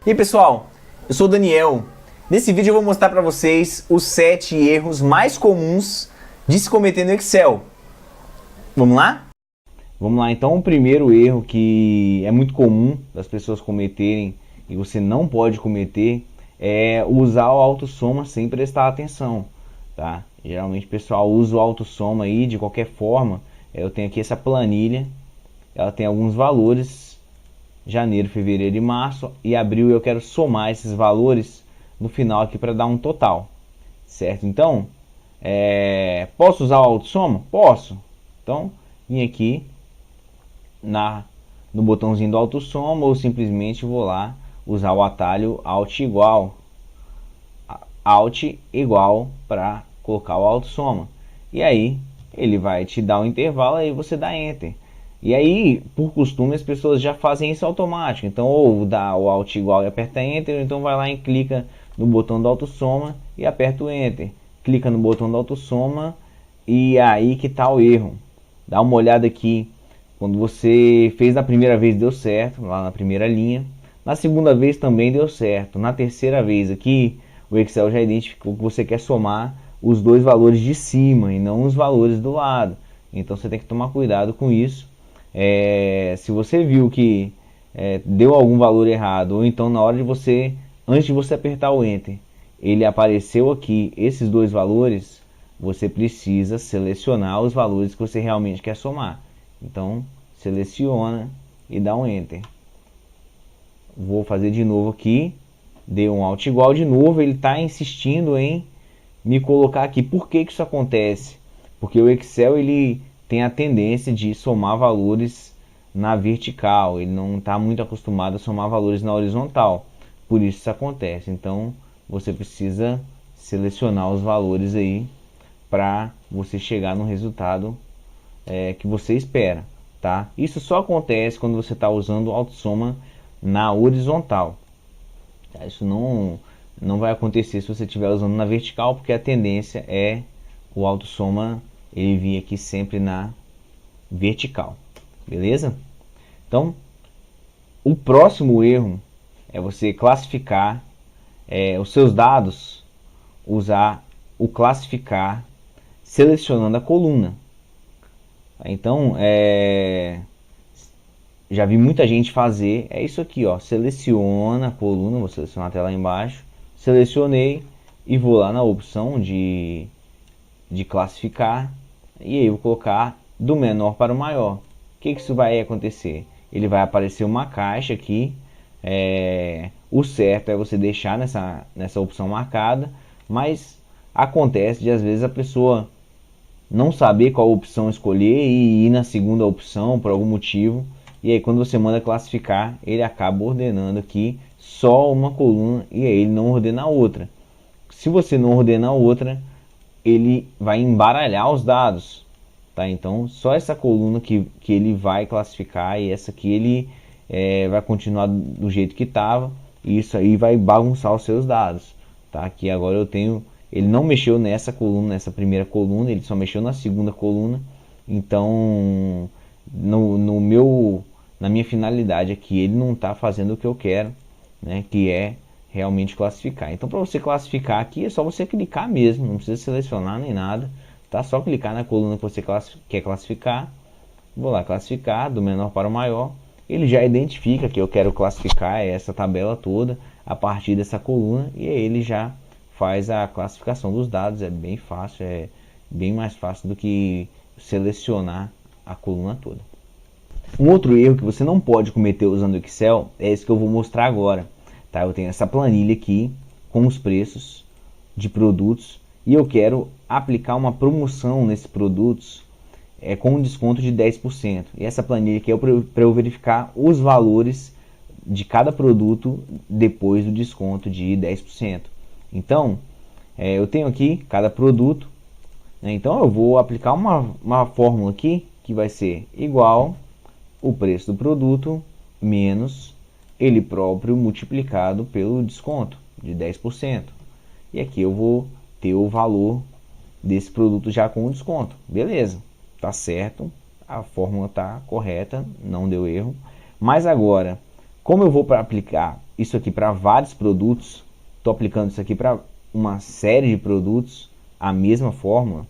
E aí pessoal, eu sou o Daniel. Nesse vídeo eu vou mostrar para vocês os 7 erros mais comuns de se cometer no Excel. Vamos lá? Vamos lá, então o primeiro erro que é muito comum das pessoas cometerem e você não pode cometer é usar o autossoma sem prestar atenção, tá? Geralmente o pessoal usa o autossoma aí de qualquer forma. Eu tenho aqui essa planilha, ela tem alguns valores, janeiro, fevereiro e março, e abril eu quero somar esses valores no final aqui para dar um total, certo? Então, posso usar o autossoma? Posso. Então, vim aqui no botãozinho do autossoma ou simplesmente vou lá usar o atalho Alt igual para colocar o autossoma. E aí, ele vai te dar um intervalo e você dá Enter. E aí, por costume, as pessoas já fazem isso automático. Então, ou dá o Alt igual e aperta Enter, ou então vai lá e clica no botão do autossoma e aperta o Enter. Clica no botão do autossoma e aí que está o erro. Dá uma olhada aqui. Quando você fez na primeira vez deu certo, lá na primeira linha. Na segunda vez também deu certo. Na terceira vez aqui, o Excel já identificou que você quer somar os dois valores de cima e não os valores do lado. Então você tem que tomar cuidado com isso. Se você viu que deu algum valor errado, ou então na hora de você, antes de você apertar o Enter, ele apareceu aqui esses dois valores, você precisa selecionar os valores que você realmente quer somar. Então seleciona e dá um Enter. Vou fazer de novo aqui, dei um Alt igual de novo, ele está insistindo em me colocar aqui. Por que isso acontece? Porque o Excel ele tem a tendência de somar valores na vertical, ele não está muito acostumado a somar valores na horizontal, por isso acontece. Então você precisa selecionar os valores aí para você chegar no resultado que você espera, tá? Isso só acontece quando você está usando o autossoma na horizontal, tá? Isso não vai acontecer se você estiver usando na vertical, porque a tendência é o autossoma ele vir aqui sempre na vertical, beleza? Então, o próximo erro é você classificar os seus dados, usar o classificar selecionando a coluna. Então, já vi muita gente fazer, é isso aqui, ó, seleciona a coluna, vou selecionar até lá embaixo, selecionei e vou lá na opção de classificar, e aí eu vou colocar do menor para o maior. O que isso vai acontecer? Ele vai aparecer uma caixa aqui, o certo é você deixar nessa opção marcada, mas acontece de às vezes a pessoa não saber qual opção escolher e ir na segunda opção por algum motivo, e aí quando você manda classificar, ele acaba ordenando aqui só uma coluna e aí ele não ordena a outra. Se você não ordena a outra, ele vai embaralhar os dados, tá? Então só essa coluna que ele vai classificar, e essa aqui ele vai continuar do jeito que estava, e isso aí vai bagunçar os seus dados, tá? Aqui agora eu tenho, ele não mexeu nessa coluna, nessa primeira coluna, ele só mexeu na segunda coluna. Então na minha finalidade aqui, ele não está fazendo o que eu quero, né? Que é realmente classificar. Então para você classificar aqui é só você clicar mesmo, não precisa selecionar nem nada, tá? Só clicar na coluna que você quer classificar. Vou lá classificar do menor para o maior. Ele já identifica que eu quero classificar essa tabela toda a partir dessa coluna, e aí ele já faz a classificação dos dados. É bem fácil, é bem mais fácil do que selecionar a coluna toda. Um outro erro que você não pode cometer usando o Excel é esse que eu vou mostrar agora, tá? Eu tenho essa planilha aqui com os preços de produtos e eu quero aplicar uma promoção nesses produtos com um desconto de 10%. E essa planilha aqui é para eu verificar os valores de cada produto depois do desconto de 10%. Então, eu tenho aqui cada produto, né? Então eu vou aplicar uma fórmula aqui que vai ser igual o preço do produto menos ele próprio multiplicado pelo desconto de 10%. E aqui eu vou ter o valor desse produto já com o desconto. Beleza, tá certo, a fórmula tá correta, não deu erro. Mas agora, Como eu vou para aplicar isso aqui para vários produtos, estou aplicando isso aqui para uma série de produtos, a mesma fórmula,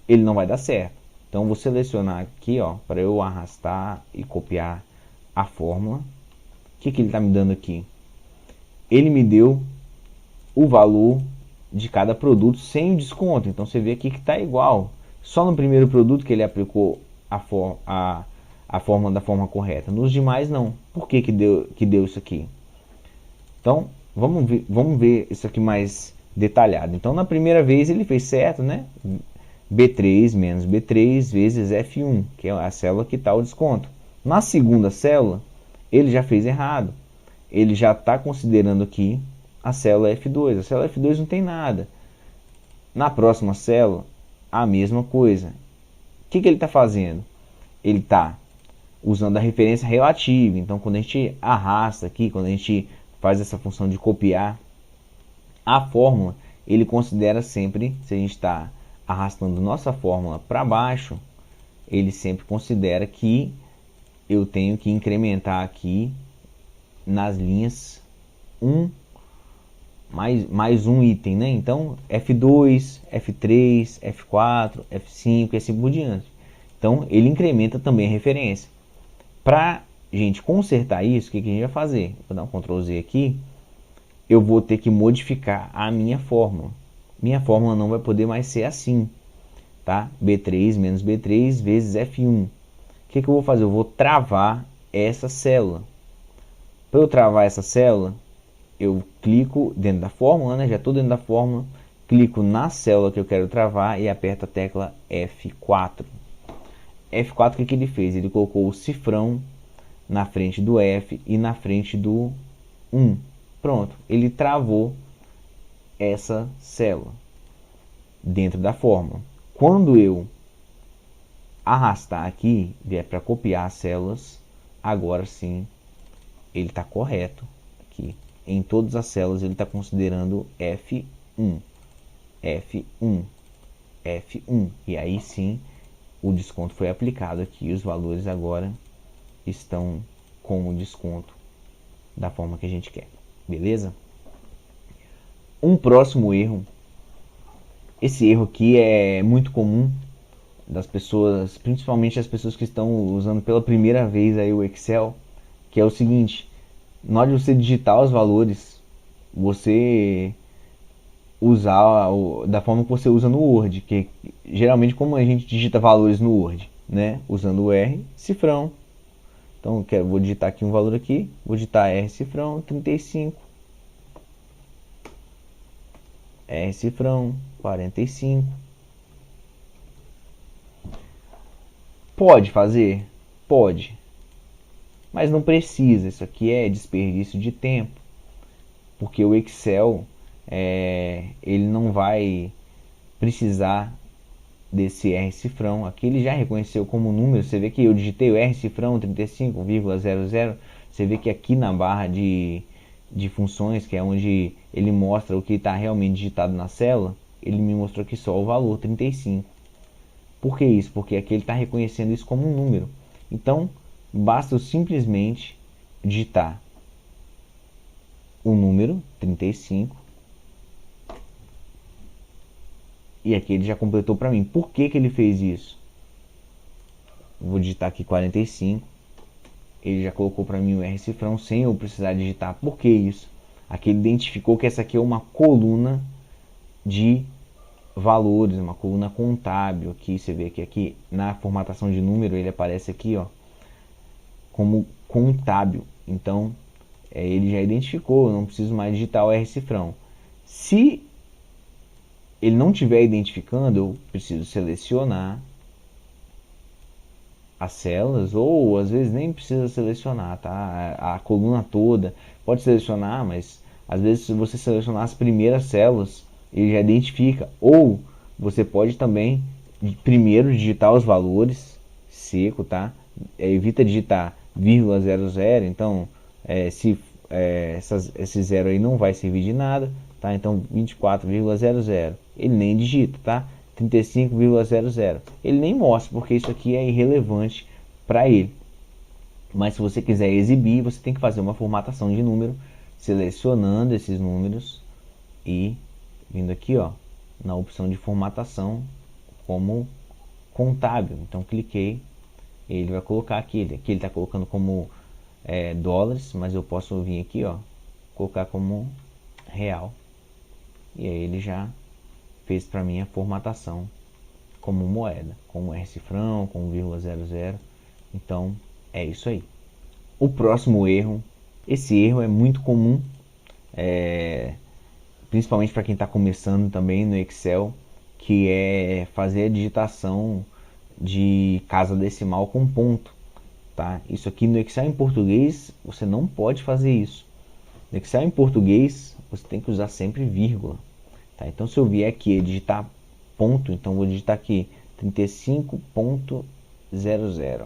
ele não vai dar certo. Então vou selecionar aqui, ó, para eu arrastar e copiar a fórmula. O que ele está me dando aqui? Ele me deu o valor de cada produto sem o desconto. Então você vê aqui que está igual. Só no primeiro produto que ele aplicou a fórmula da forma correta. Nos demais não. Por que deu isso aqui? Então vamos ver isso aqui mais detalhado. Então na primeira vez ele fez certo, né? B3 menos B3 vezes F1, que é a célula que está o desconto. Na segunda célula, ele já fez errado. Ele já está considerando aqui a célula F2. A célula F2 não tem nada. Na próxima célula, a mesma coisa. O que ele está fazendo? Ele está usando a referência relativa. Então, quando a gente arrasta aqui, quando a gente faz essa função de copiar a fórmula, ele considera sempre, se a gente está arrastando nossa fórmula para baixo, ele sempre considera que eu tenho que incrementar aqui nas linhas mais um item, né? Então F2, F3, F4, F5 e assim por diante. Então ele incrementa também a referência. Para gente consertar isso, o que a gente vai fazer? Vou dar um Ctrl Z aqui. Eu vou ter que modificar a minha fórmula. Minha fórmula não vai poder mais ser assim, tá? B3 menos B3 vezes F1. O que eu vou fazer? Eu vou travar essa célula. Para eu travar essa célula, eu clico dentro da fórmula, né? Já estou dentro da fórmula, clico na célula que eu quero travar e aperto a tecla F4. F4, o que ele fez? Ele colocou o cifrão na frente do F e na frente do 1. Pronto, ele travou essa célula dentro da fórmula. Quando eu arrastar aqui, vier para copiar as células, agora sim ele está correto aqui. Em todas as células ele está considerando F1, F1, F1. E aí sim o desconto foi aplicado aqui. Os valores agora estão com o desconto da forma que a gente quer. Beleza? Um próximo erro. Esse erro aqui é muito comum das pessoas, principalmente as pessoas que estão usando pela primeira vez aí o Excel, que é o seguinte: na hora de você digitar os valores, você usar da forma que você usa no Word, que geralmente como a gente digita valores no Word, né, usando o R, cifrão. Então vou digitar aqui um valor aqui, vou digitar R cifrão 35, R cifrão 45. Pode fazer? Pode. Mas não precisa, isso aqui é desperdício de tempo. Porque o Excel, ele não vai precisar desse R cifrão. Aqui ele já reconheceu como número. Você vê que eu digitei o R cifrão 35,00. Você vê que aqui na barra de funções, que é onde ele mostra o que está realmente digitado na célula, ele me mostrou aqui só o valor 35. Por que isso? Porque aqui ele está reconhecendo isso como um número. Então basta eu simplesmente digitar o número 35 e aqui ele já completou para mim. Por que ele fez isso? Vou digitar aqui 45. Ele já colocou para mim o R cifrão sem eu precisar digitar. Por que isso? Aqui ele identificou que essa aqui é uma coluna de valores, uma coluna contábil. Aqui você vê que aqui na formatação de número ele aparece aqui, ó, como contábil. Então ele já identificou, eu não preciso mais digitar o R cifrão. Se ele não estiver identificando, eu preciso selecionar as células, ou às vezes nem precisa selecionar, tá? A coluna toda pode selecionar, mas às vezes se você selecionar as primeiras células, ele já identifica. Ou você pode também primeiro digitar os valores seco, tá? Evita digitar vírgula 00, então esse zero aí não vai servir de nada, tá? Então 24,00 ele nem digita, tá? 35,00 ele nem mostra, porque isso aqui é irrelevante para ele. Mas se você quiser exibir, você tem que fazer uma formatação de número, selecionando esses números e vindo aqui, ó, na opção de formatação como contábil. Então cliquei, ele vai colocar aqui ele está colocando como dólares, mas eu posso vir aqui, ó, colocar como real, e aí ele já fez para mim a formatação como moeda, com R-cifrão, com 1,00. Então é isso aí. O próximo erro, esse erro é muito comum, principalmente para quem está começando também no Excel, que é fazer a digitação de casa decimal com ponto. Tá? Isso aqui no Excel em português você não pode fazer isso. No Excel em português você tem que usar sempre vírgula. Tá? Então se eu vier aqui digitar ponto, então vou digitar aqui 35.00.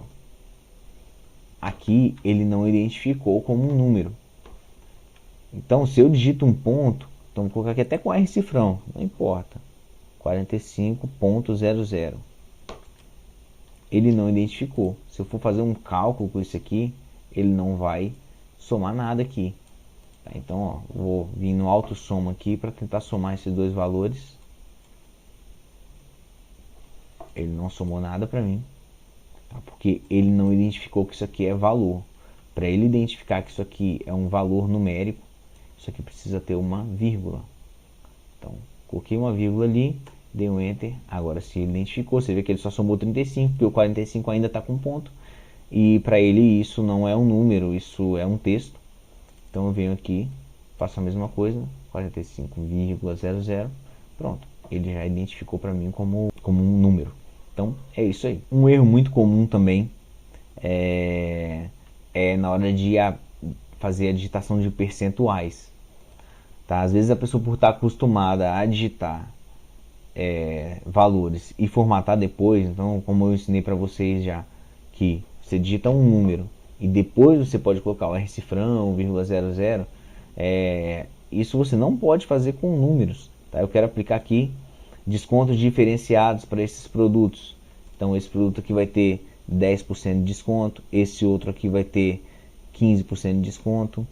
Aqui ele não identificou como um número. Então se eu digito um ponto, então vou colocar aqui até com R cifrão, não importa, 45.00. Ele não identificou. Se eu for fazer um cálculo com isso aqui, ele não vai somar nada aqui. Tá? Então, ó, vou vir no auto soma aqui para tentar somar esses dois valores. Ele não somou nada para mim, tá? Porque ele não identificou que isso aqui é valor. Para ele identificar que isso aqui é um valor numérico, isso aqui precisa ter uma vírgula. Então, coloquei uma vírgula ali, dei um enter. Agora se ele identificou, você vê que ele só somou 35, porque o 45 ainda está com ponto. E para ele isso não é um número, isso é um texto. Então eu venho aqui, faço a mesma coisa, 45,00. Pronto, ele já identificou para mim como um número. Então é isso aí. Um erro muito comum também é na hora de fazer a digitação de percentuais. Tá? Às vezes a pessoa, por estar acostumada a digitar valores e formatar depois, então como eu ensinei para vocês já, que você digita um número e depois você pode colocar o R-cifrão, 0,00, isso você não pode fazer com números. Tá? Eu quero aplicar aqui descontos diferenciados para esses produtos. Então esse produto aqui vai ter 10% de desconto, esse outro aqui vai ter 15% de desconto.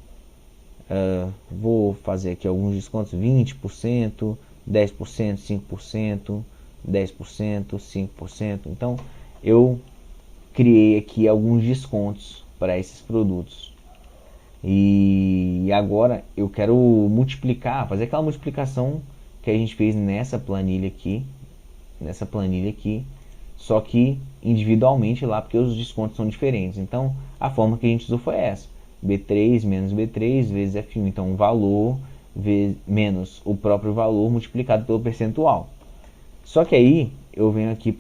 Vou fazer aqui alguns descontos, 20%, 10%, 5%, 10%, 5%. Então eu criei aqui alguns descontos para esses produtos. E agora eu quero multiplicar, fazer aquela multiplicação que a gente fez nessa planilha aqui, só que individualmente lá, porque os descontos são diferentes. Então a forma que a gente usou foi essa: B3 menos B3 vezes F1. Então o valor menos o próprio valor multiplicado pelo percentual. Só que aí eu venho aqui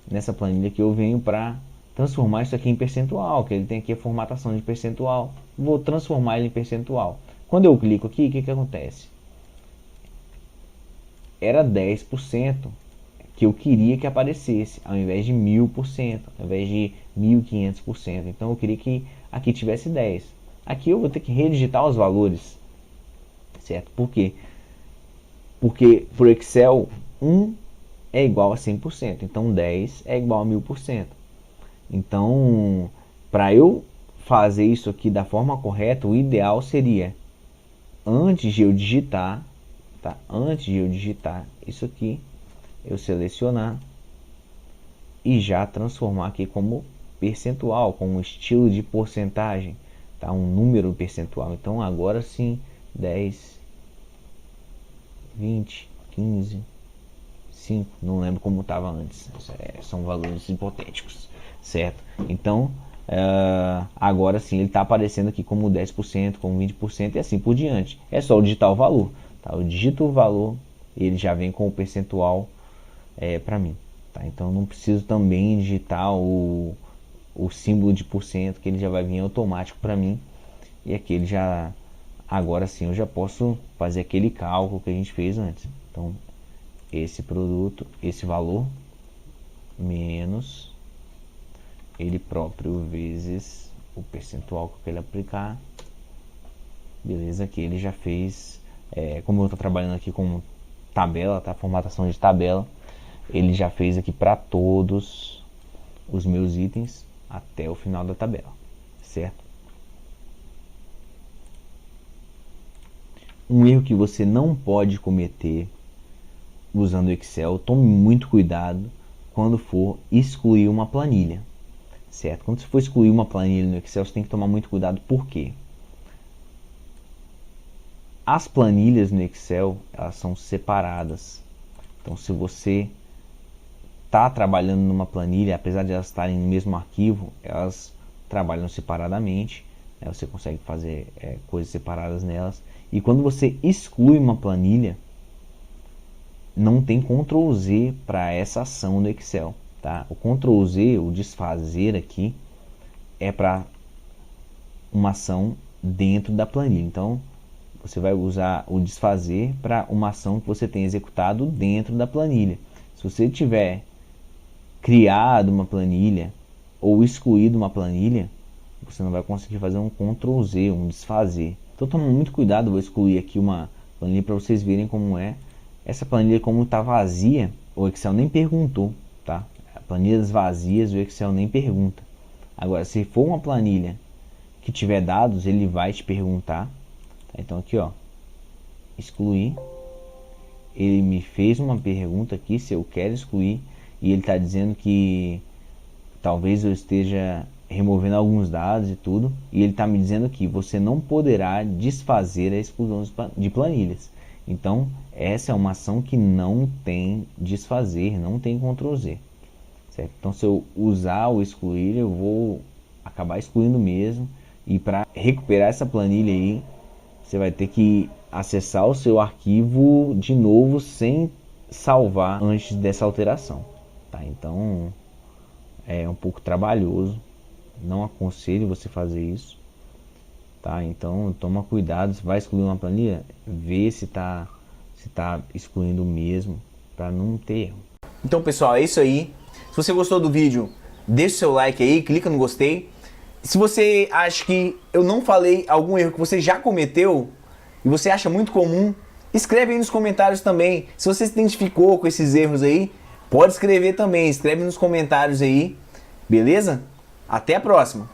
nessa planilha aqui, eu venho para transformar isso aqui em percentual, que ele tem aqui a formatação de percentual. Vou transformar ele em percentual. Quando eu clico aqui, o que acontece? Era 10% que eu queria que aparecesse, ao invés de 1000%, ao invés de 1500%. Então eu queria que aqui tivesse 10. Aqui eu vou ter que redigitar os valores, certo? Por quê? Porque para o Excel 1 é igual a 100%, então 10 é igual a 1000%. Então, para eu fazer isso aqui da forma correta, o ideal seria, antes de eu digitar, tá? Antes de eu digitar isso aqui, eu selecionar e já transformar aqui como percentual, como estilo de porcentagem, tá? Um número percentual. Então agora sim, 10, 20, 15, 5, não lembro como estava antes, são valores hipotéticos, certo? Então agora sim ele está aparecendo aqui como 10%, como 20% e assim por diante. É só eu digitar o valor, tá? Eu digito o valor e ele já vem com o percentual para mim, tá? Então não preciso também digitar o símbolo de porcento, que ele já vai vir automático para mim. E aqui ele já, agora sim eu já posso fazer aquele cálculo que a gente fez antes. Então esse produto, esse valor menos ele próprio vezes o percentual que eu quero aplicar. Beleza, aqui ele já fez, como eu estou trabalhando aqui com tabela, tá? Formatação de tabela, ele já fez aqui para todos os meus itens até o final da tabela. certo? Um erro que você não pode cometer usando o Excel, tome muito cuidado quando for excluir uma planilha, certo? Quando você for excluir uma planilha no Excel, você tem que tomar muito cuidado. Por quê? As planilhas no Excel, elas são separadas. Então, se você está trabalhando numa planilha, apesar de elas estarem no mesmo arquivo, elas trabalham separadamente, né? Você consegue fazer coisas separadas nelas. E quando você exclui uma planilha, não tem Ctrl Z para essa ação no Excel, tá? O Ctrl Z, o desfazer aqui, é para uma ação dentro da planilha. Então, você vai usar o desfazer para uma ação que você tem executado dentro da planilha. Se você tiver criado uma planilha ou excluído uma planilha, você não vai conseguir fazer um Ctrl Z, um desfazer. Então toma muito cuidado, vou excluir aqui uma planilha para vocês verem como é. Essa planilha, como está vazia, o Excel nem perguntou, tá? Planilhas vazias, o Excel nem pergunta. Agora, se for uma planilha que tiver dados, ele vai te perguntar. Tá? Então aqui, ó, excluir. Ele me fez uma pergunta aqui se eu quero excluir, e ele está dizendo que talvez eu esteja removendo alguns dados e tudo, e ele está me dizendo que você não poderá desfazer a exclusão de planilhas. Então essa é uma ação que não tem desfazer, não tem Ctrl Z, certo? Então se eu usar o excluir, eu vou acabar excluindo mesmo, e para recuperar essa planilha aí, você vai ter que acessar o seu arquivo de novo sem salvar antes dessa alteração, tá? Então é um pouco trabalhoso, não aconselho você fazer isso, tá? Então toma cuidado, se vai excluir uma planilha, vê se tá excluindo mesmo, para não ter erro. Então pessoal, é isso aí. Se você gostou do vídeo, deixa o seu like aí, clica no gostei. Se você acha que eu não falei algum erro que você já cometeu e você acha muito comum, escreve aí nos comentários também. Se você se identificou com esses erros aí, pode escrever também, escreve nos comentários aí, beleza? Até a próxima!